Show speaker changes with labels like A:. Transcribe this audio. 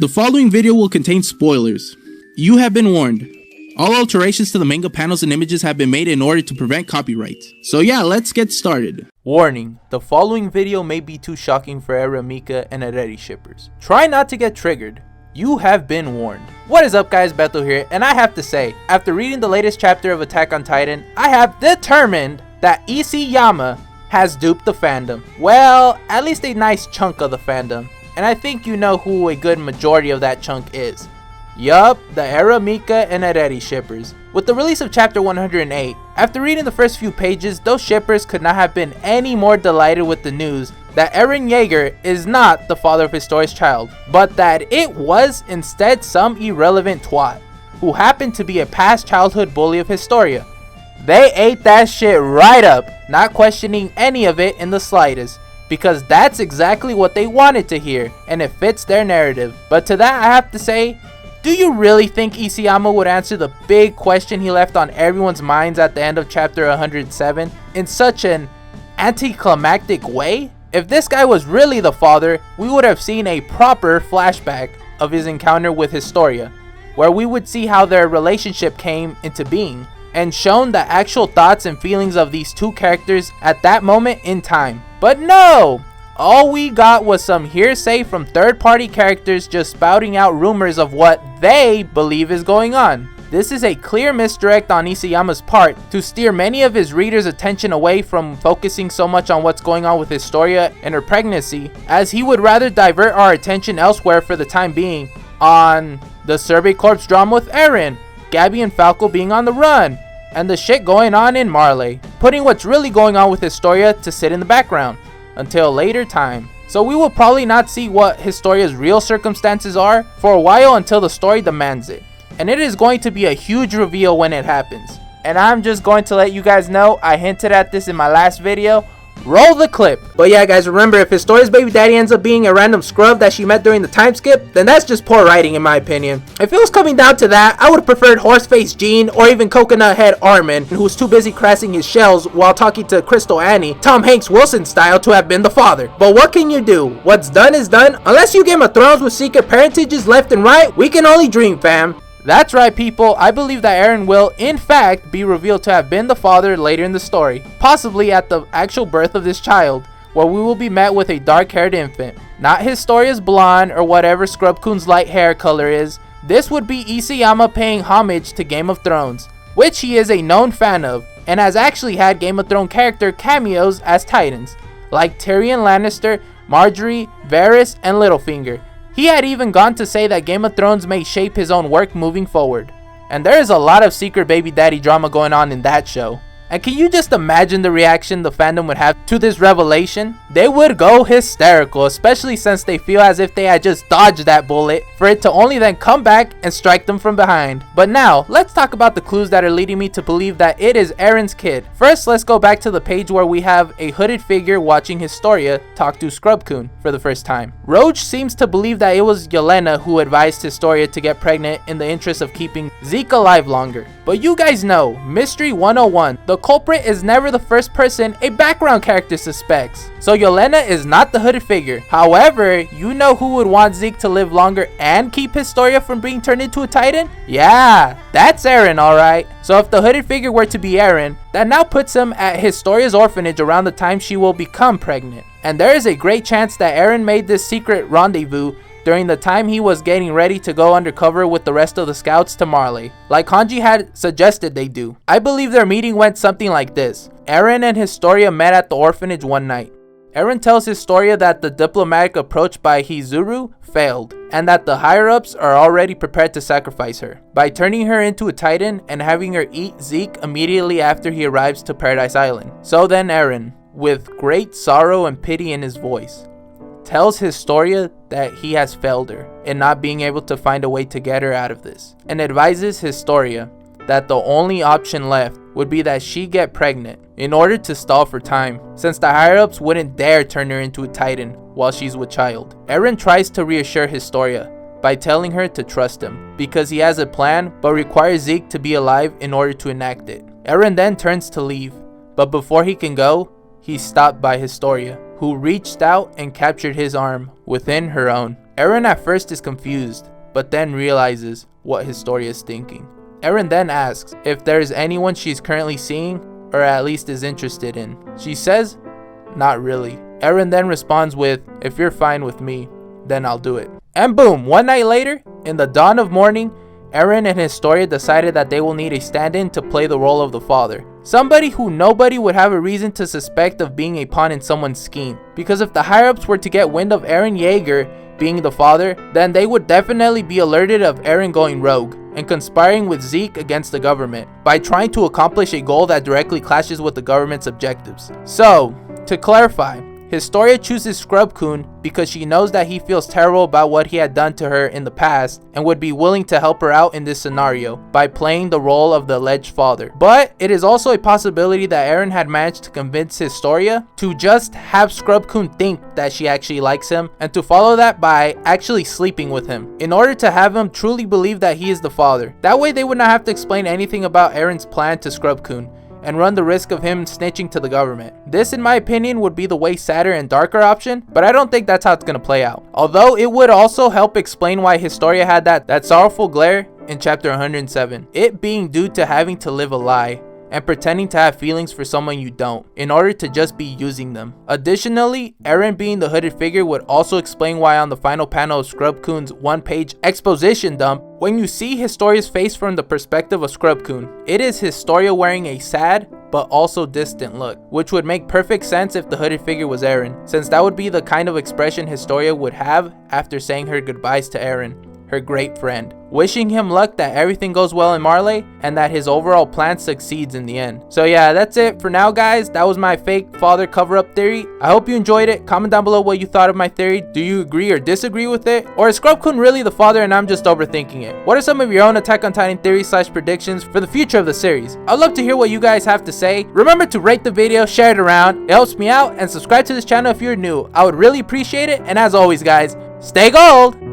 A: The following video will contain spoilers. You have been warned. All alterations to the manga panels and images have been made in order to prevent copyright. So yeah, let's get started.
B: Warning, the following video may be too shocking for Eren Yeager and Eren shippers. Try not to get triggered. You have been warned. What is up guys, Beto here, and I have to say, after reading the latest chapter of Attack on Titan, I have determined that Isayama has duped the fandom. Well, at least a nice chunk of the fandom. And I think you know who a good majority of that chunk is. Yup, the Eren Yeager and Eren shippers. With the release of chapter 108, after reading the first few pages, those shippers could not have been any more delighted with the news that Eren Yeager is not the father of Historia's child, but that it was instead some irrelevant twat who happened to be a past childhood bully of Historia. They ate that shit right up, not questioning any of it in the slightest, because that's exactly what they wanted to hear, and it fits their narrative. But to that I have to say, do you really think Isayama would answer the big question he left on everyone's minds at the end of chapter 107 in such an anticlimactic way? If this guy was really the father, we would have seen a proper flashback of his encounter with Historia, where we would see how their relationship came into being, and shown the actual thoughts and feelings of these two characters at that moment in time. But no! All we got was some hearsay from third-party characters just spouting out rumors of what they believe is going on. This is a clear misdirect on Isayama's part to steer many of his readers' attention away from focusing so much on what's going on with Historia and her pregnancy, as he would rather divert our attention elsewhere for the time being on the Survey Corps drama with Eren, Gabby and Falco being on the run, and the shit going on in Marley, putting what's really going on with Historia to sit in the background until a later time. So we will probably not see what Historia's real circumstances are for a while until the story demands it. And it is going to be a huge reveal when it happens. And I'm just going to let you guys know, I hinted at this in my last video. Roll the clip. But yeah guys, remember, if Historia's baby daddy ends up being a random scrub that she met during the time skip, then that's just poor writing in my opinion. If it was coming down to that, I would have preferred Horseface Gene or even Coconut Head Armin, who was too busy crashing his shells while talking to Crystal Annie, Tom Hanks Wilson style, to have been the father. But what can you do? What's done is done. Unless you Game of Thrones with secret parentages left and right, we can only dream, fam. That's right people, I believe that Eren will in fact be revealed to have been the father later in the story, possibly at the actual birth of this child, where we will be met with a dark-haired infant. Not Historia's blonde or whatever Scrub-kun's light hair color is. This would be Isayama paying homage to Game of Thrones, which he is a known fan of, and has actually had Game of Thrones character cameos as Titans, like Tyrion Lannister, Marjorie, Varys, and Littlefinger. He had even gone to say that Game of Thrones may shape his own work moving forward. And there is a lot of secret baby daddy drama going on in that show. And can you just imagine the reaction the fandom would have to this revelation? They would go hysterical, especially since they feel as if they had just dodged that bullet for it to only then come back and strike them from behind. But now, let's talk about the clues that are leading me to believe that it is Eren's kid. First, let's go back to the page where we have a hooded figure watching Historia talk to Scrub-kun for the first time. Roach seems to believe that it was Yelena who advised Historia to get pregnant in the interest of keeping Zeke alive longer. But you guys know, Mystery 101, the culprit is never the first person a background character suspects. So Yelena is not the hooded figure. However, you know who would want Zeke to live longer and keep Historia from being turned into a Titan? Yeah, that's Eren, alright. So if the hooded figure were to be Eren, that now puts him at Historia's orphanage around the time she will become pregnant. And there is a great chance that Eren made this secret rendezvous during the time he was getting ready to go undercover with the rest of the scouts to Marley, like Hanji had suggested they do. I believe their meeting went something like this. Eren and Historia met at the orphanage one night. Eren tells Historia that the diplomatic approach by Hizuru failed, and that the higher-ups are already prepared to sacrifice her, by turning her into a Titan and having her eat Zeke immediately after he arrives to Paradise Island. So then Eren, with great sorrow and pity in his voice, tells Historia that he has failed her in not being able to find a way to get her out of this, and advises Historia that the only option left would be that she get pregnant in order to stall for time, since the higher-ups wouldn't dare turn her into a Titan while she's with child. Eren tries to reassure Historia by telling her to trust him, because he has a plan but requires Zeke to be alive in order to enact it. Eren then turns to leave, but before he can go, he's stopped by Historia, who reached out and captured his arm within her own. Eren at first is confused, but then realizes what Historia is thinking. Eren then asks if there is anyone she's currently seeing, or at least is interested in. She says, not really. Eren then responds with, if you're fine with me, then I'll do it. And boom, one night later, in the dawn of morning, Eren and Historia decided that they will need a stand-in to play the role of the father. Somebody who nobody would have a reason to suspect of being a pawn in someone's scheme. Because if the higher-ups were to get wind of Eren Yeager being the father, then they would definitely be alerted of Eren going rogue and conspiring with Zeke against the government by trying to accomplish a goal that directly clashes with the government's objectives. So, to clarify, Historia chooses Scrub-kun because she knows that he feels terrible about what he had done to her in the past and would be willing to help her out in this scenario by playing the role of the alleged father. But it is also a possibility that Eren had managed to convince Historia to just have Scrub-kun think that she actually likes him and to follow that by actually sleeping with him in order to have him truly believe that he is the father. That way they would not have to explain anything about Eren's plan to Scrub-kun and run the risk of him snitching to the government. This, in my opinion, would be the way sadder and darker option, but I don't think that's how it's gonna play out. Although it would also help explain why Historia had that sorrowful glare in chapter 107. It being due to having to live a lie and pretending to have feelings for someone you don't, in order to just be using them. Additionally, Eren being the hooded figure would also explain why on the final panel of Scrub-kun's one-page exposition dump, when you see Historia's face from the perspective of Scrub-kun, it is Historia wearing a sad but also distant look, which would make perfect sense if the hooded figure was Eren, since that would be the kind of expression Historia would have after saying her goodbyes to Eren, her great friend, wishing him luck that everything goes well in Marley and that his overall plan succeeds in the end. So yeah, that's it for now, guys. That was my fake father cover-up theory. I hope you enjoyed it. Comment down below what you thought of my theory. Do you agree or disagree with it? Or is Scrub-kun really the father and I'm just overthinking it? What are some of your own Attack on Titan theories / predictions for the future of the series? I'd love to hear what you guys have to say. Remember to rate the video, share it around. It helps me out, and subscribe to this channel if you're new. I would really appreciate it. And as always, guys, stay gold!